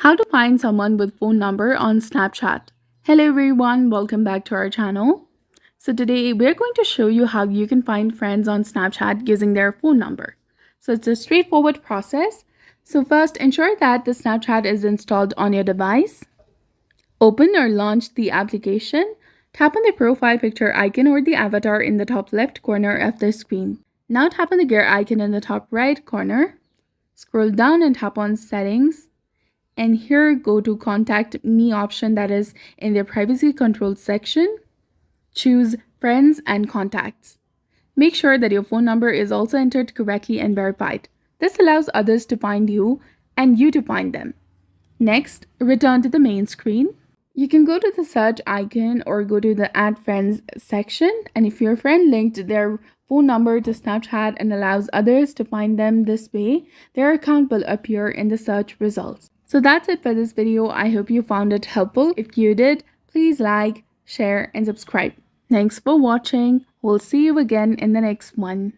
How to find someone with phone number on Snapchat. Hello everyone, welcome back to our channel. So today we're going to show you how you can find friends on Snapchat using their phone number. So it's a straightforward process. So first, ensure that the Snapchat is installed on your device. Open or launch the application. Tap on the profile picture icon or the avatar in the top left corner of the screen. Now tap on the gear icon in the top right corner. Scroll down and tap on settings. And here go to contact me option that is in the privacy control section. Choose friends and contacts. Make sure that your phone number is also entered correctly and verified. This allows others to find you and you to find them. Next, return to the main screen. You can go to the search icon or go to the add friends section, and if your friend linked their phone number to Snapchat and allows others to find them this way, their account will appear in the search results. So that's it for this video. I hope you found it helpful. If you did, please like, share and subscribe. Thanks for watching. We'll see you again in the next one.